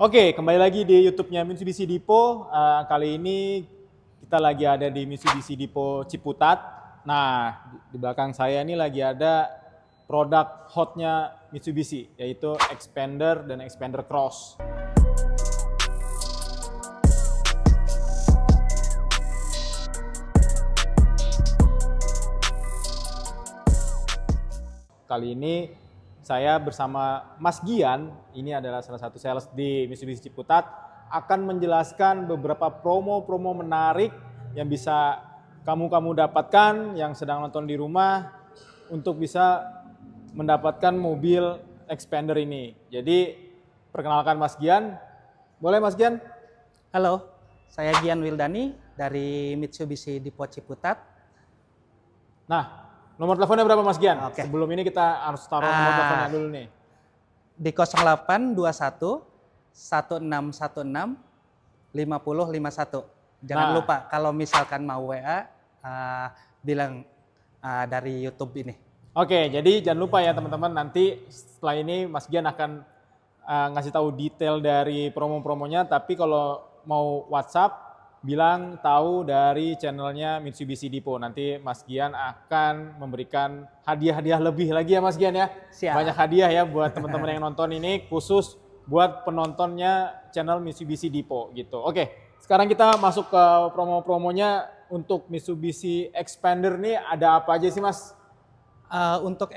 Oke, kembali lagi di YouTube-nya Mitsubishi Depot. Kali ini kita lagi ada di Mitsubishi Depot Ciputat. Nah, di belakang saya ini lagi ada produk hotnya Mitsubishi, yaitu Xpander dan Xpander Cross. Kali ini saya bersama Mas Gian, ini adalah salah satu sales di Mitsubishi Ciputat, akan menjelaskan beberapa promo-promo menarik yang bisa kamu dapatkan yang sedang nonton di rumah untuk bisa mendapatkan mobil Xpander ini. Jadi perkenalkan Mas Gian, boleh Mas Gian? Halo, saya Gian Wildani dari Mitsubishi Depot Ciputat. Nah, nomor teleponnya berapa Mas Gian? Oke. Sebelum ini kita harus taruh nomor teleponnya dulu nih. Di 0821 1616 5051. Jangan lupa kalau misalkan mau WA bilang dari YouTube ini. Oke, jadi jangan lupa ya teman-teman, nanti setelah ini Mas Gian akan ngasih tahu detail dari promo-promonya, tapi kalau mau WhatsApp bilang tahu dari channelnya Mitsubishi Depot. Nanti Mas Gian akan memberikan hadiah-hadiah lebih lagi ya Mas Gian ya. Siap. Banyak hadiah ya buat teman-teman yang nonton ini, khusus buat penontonnya channel Mitsubishi Depot gitu. Oke, sekarang kita masuk ke promo-promonya. Untuk Mitsubishi Xpander nih ada apa aja sih Mas? Untuk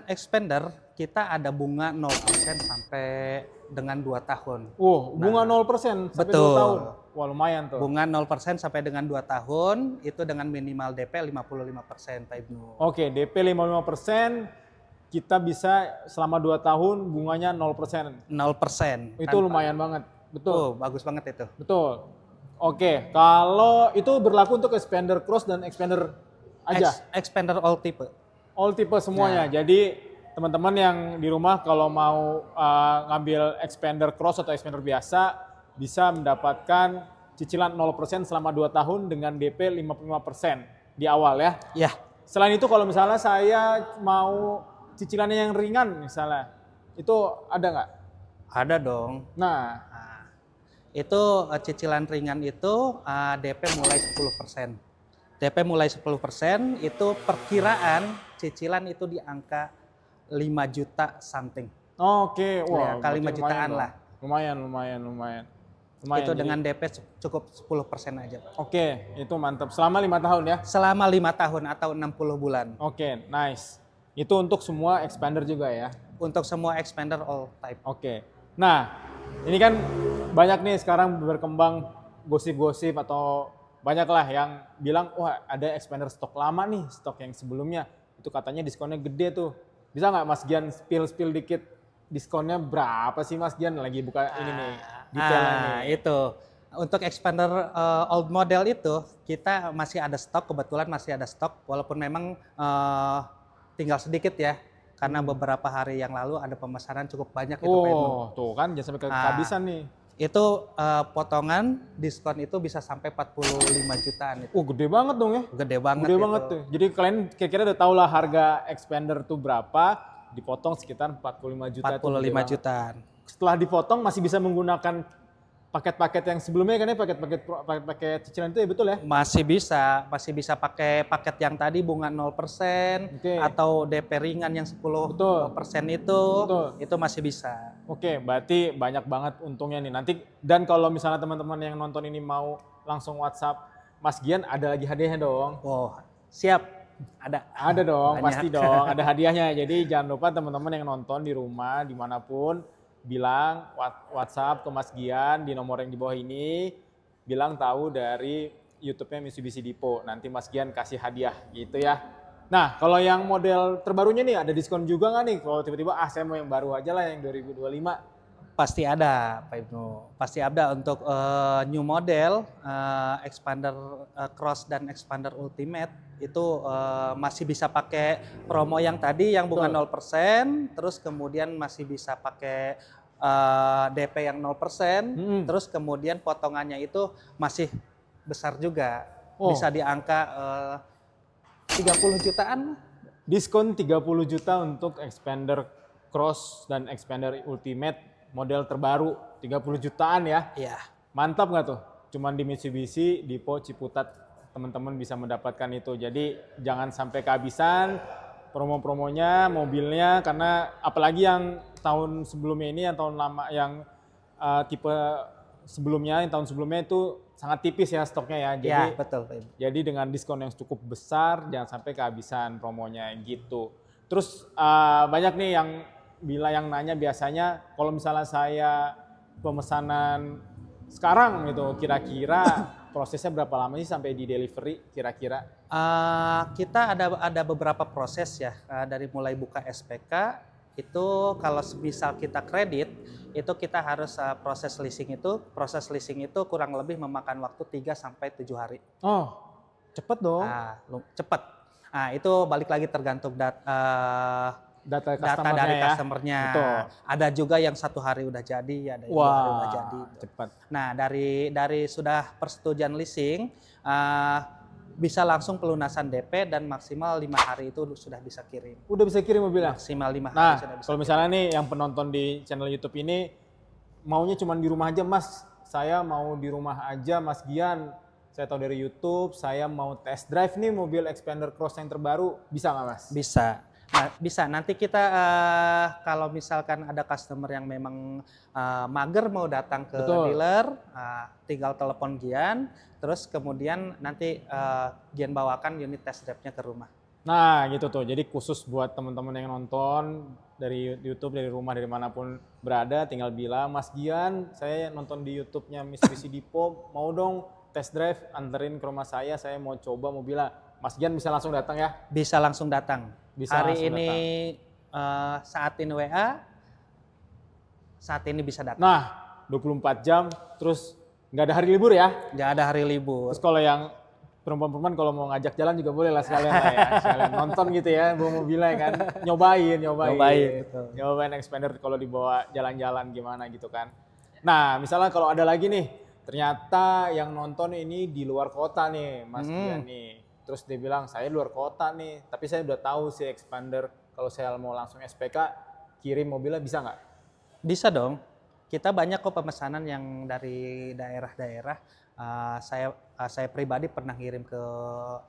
Xpander kita ada bunga 0% sampai dengan 2 tahun. Bunga 0% sampai 2 betul. tahun. Wah, lumayan tuh. Bunga 0% sampai dengan 2 tahun itu dengan minimal DP 55% Pak Ibnu. Oke, DP 55%, kita bisa selama 2 tahun bunganya 0%. 0%. Itu lumayan banget. Betul. Bagus banget itu. Betul. Oke, kalau itu berlaku untuk Xpander Cross dan Xpander aja? Xpander all tipe. All tipe semuanya. Nah. Jadi teman-teman yang di rumah kalau mau ngambil Xpander Cross atau Xpander biasa bisa mendapatkan cicilan 0% selama 2 tahun dengan DP 55% di awal ya. Ya. Selain itu kalau misalnya saya mau cicilannya yang ringan misalnya, itu ada nggak? Ada dong. Nah, itu cicilan ringan itu DP mulai 10%. DP mulai 10% itu perkiraan cicilan itu di angka 5 juta something. Oke, wah, Ya, kali 5 jutaan lah. Lumayan. Itu dengan DP cukup 10% aja, Pak. Oke, itu mantap. Selama 5 tahun ya? Selama 5 tahun atau 60 bulan. Oke, nice. Itu untuk semua Xpander juga ya? Untuk semua Xpander all type. Oke. Nah, ini kan banyak nih sekarang berkembang gosip-gosip atau banyak lah yang bilang, wah ada Xpander stok lama nih, stok yang sebelumnya. Itu katanya diskonnya gede tuh. Bisa nggak Mas Gian spill dikit diskonnya berapa sih Mas Gian? Lagi buka ini nih, detailnya nih. Itu. Untuk Xpander old model itu kita masih ada stok, kebetulan masih ada stok. Walaupun memang tinggal sedikit ya. Karena beberapa hari yang lalu ada pemesanan cukup banyak itu Pak Ibnu. Tuh kan jangan sampai kehabisan nih. Itu potongan diskon itu bisa sampai 45 jutaan itu. Gede banget dong ya. Gede banget. Gede banget tuh. Jadi kalian kira-kira udah tahu lah harga Xpander tuh berapa, dipotong sekitar 45 juta. 45 jutaan. Setelah dipotong masih bisa menggunakan paket-paket yang sebelumnya kan ya, paket cicilan itu ya, betul ya? Masih bisa pakai paket yang tadi bunga 0% atau DP ringan yang 10% itu masih bisa. Oke, berarti banyak banget untungnya nih. Nanti dan kalau misalnya teman-teman yang nonton ini mau langsung WhatsApp Mas Gian, ada lagi hadiahnya dong. Siap. Ada dong, banyak. pasti dong, ada hadiahnya. Jadi jangan lupa teman-teman yang nonton di rumah dimanapun, bilang WhatsApp ke Mas Gian di nomor yang di bawah ini, bilang tahu dari YouTube-nya Mitsubishi Depot. Nanti Mas Gian kasih hadiah gitu ya. Nah, kalau yang model terbarunya nih ada diskon juga nggak nih? Kalau tiba-tiba saya mau yang baru aja lah yang 2025. Pasti ada Pak Ibnu. Pasti ada untuk new model Xpander Cross dan Xpander Ultimate itu masih bisa pakai promo yang tadi yang bunga 0%, terus kemudian masih bisa pakai DP yang 0%, terus kemudian potongannya itu masih besar juga. Bisa di angka 30 jutaan. Diskon 30 juta untuk Xpander Cross dan Xpander Ultimate model terbaru 30 jutaan ya. Iya. Mantap nggak tuh? Cuman di Mitsubishi Dipo Ciputat teman-teman bisa mendapatkan itu. Jadi jangan sampai kehabisan promo-promonya, mobilnya, karena apalagi yang tahun sebelumnya ini, yang tahun lama, yang tipe sebelumnya, yang tahun sebelumnya itu sangat tipis ya stoknya ya. Jadi, Ya, betul. jadi dengan diskon yang cukup besar, jangan sampai kehabisan promonya gitu. Terus banyak nih yang nanya biasanya, kalau misalnya saya pemesanan sekarang gitu, kira-kira prosesnya berapa lama sih sampai di delivery kira-kira? Kita ada beberapa proses ya, dari mulai buka SPK itu kalau misal kita kredit itu kita harus proses leasing itu kurang lebih memakan waktu 3 sampai 7 hari. Oh, cepet dong. Cepat. Nah, itu balik lagi tergantung Data data customer-nya dari ya. customer-nya. Betul. Ada juga yang 1 hari udah jadi, ada yang 2 hari udah jadi. Cepat. Nah, dari sudah persetujuan leasing bisa langsung pelunasan DP dan maksimal 5 hari itu sudah bisa kirim. Udah bisa kirim mobilnya? Maksimal 5 hari Nah, sudah bisa. kalau misalnya nih yang penonton di channel YouTube ini maunya cuma di rumah aja, Mas. Saya mau di rumah aja, Mas Gian. Saya tahu dari YouTube, saya mau test drive nih mobil Xpander Cross yang terbaru. Bisa nggak, Mas? Bisa. Nah, bisa. Nanti kita kalau misalkan ada customer yang memang mager mau datang ke dealer, tinggal telepon Gian, terus kemudian nanti Gian bawakan unit test drive-nya ke rumah. Nah, gitu tuh. Jadi khusus buat teman-teman yang nonton dari YouTube, dari rumah, dari manapun berada, tinggal bilang, Mas Gian, saya nonton di YouTube-nya Mitsubishi Dipo, mau dong test drive, anterin ke rumah saya mau coba mobilnya. Mas Gian bisa langsung datang ya? Bisa langsung datang. Bisa hari langsung ini saat ini WA, saat ini bisa datang. Nah, 24 jam, terus nggak ada hari libur ya? Nggak ada hari libur. Terus kalau yang perempuan-perempuan kalau mau ngajak jalan juga boleh lah sekalian lah ya. Sekalian nonton gitu ya, bawa mobilnya kan. Nyobain. Betul. Nyobain Xpander kalau dibawa jalan-jalan gimana gitu kan. Nah, misalnya kalau ada lagi nih, ternyata yang nonton ini di luar kota nih, Mas Gian nih. Terus dia bilang, saya luar kota nih, tapi saya udah tahu si Xpander, kalau saya mau langsung SPK, kirim mobilnya bisa nggak? Bisa dong. Kita banyak kok pemesanan yang dari daerah-daerah. Saya pribadi pernah kirim ke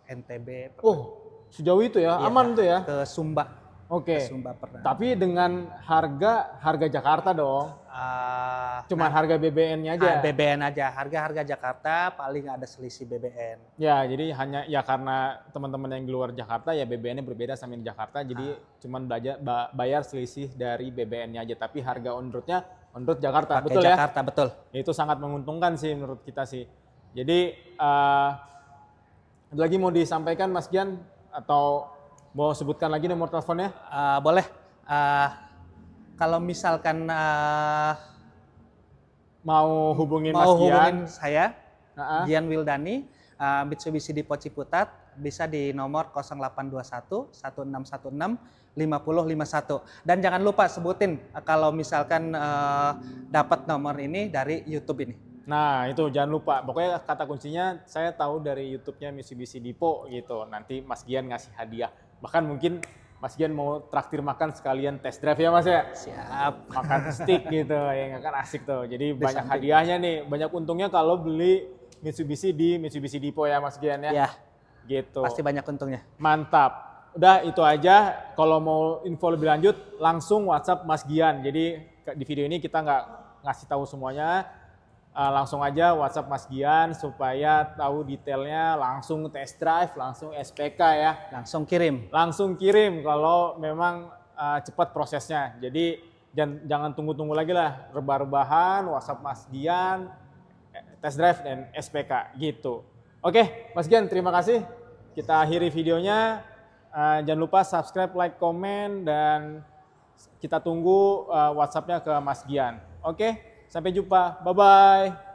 NTB. Oh, sejauh itu ya? Iya, Aman tuh ya? Ke Sumba. Oke. Ke Sumba pernah. Tapi dengan harga Jakarta dong. Cuman harga BBN-nya aja. BBN aja. Harga Jakarta paling ada selisih BBN. Ya, jadi hanya ya karena teman-teman yang di luar Jakarta ya BBN-nya berbeda sama di Jakarta. Jadi cuman bayar selisih dari BBN-nya aja. Tapi harga on road-nya on road Jakarta. Pakai betul Jakarta, ya? betul. Itu sangat menguntungkan sih menurut kita sih. Jadi ada lagi mau disampaikan Mas Gian atau mau sebutkan lagi nomor teleponnya? Boleh. Kalau misalkan mau hubungin mau Mas Gian, hubungin saya, Gian Wildani, Mitsubishi Dipo Ciputat, bisa di nomor 0821 1616 5051. Dan jangan lupa sebutin kalau misalkan dapat nomor ini dari YouTube ini. Nah itu jangan lupa, pokoknya kata kuncinya saya tahu dari YouTube-nya Mitsubishi Dipo gitu. Nanti Mas Gian ngasih hadiah. Bahkan mungkin Mas Gian mau traktir makan sekalian test drive ya Mas ya? Siap. Makan steak gitu, ya kan asik tuh. Jadi banyak hadiahnya nih, banyak untungnya kalau beli Mitsubishi di Mitsubishi Dipo ya Mas Gian ya? Iya. Gitu. Pasti banyak untungnya. Mantap. Udah itu aja, kalau mau info lebih lanjut langsung WhatsApp Mas Gian. Jadi di video ini kita nggak ngasih tahu semuanya. Langsung aja WhatsApp Mas Gian supaya tahu detailnya, langsung test drive, langsung SPK ya. Langsung kirim. Langsung kirim kalau memang cepat prosesnya. Jadi jangan tunggu-tunggu lagi lah, rebah-rebahan, WhatsApp Mas Gian, test drive dan SPK gitu. Oke, Mas Gian terima kasih. Kita akhiri videonya. Jangan lupa subscribe, like, komen, dan kita tunggu WhatsApp-nya ke Mas Gian. Oke? Sampai jumpa, bye-bye.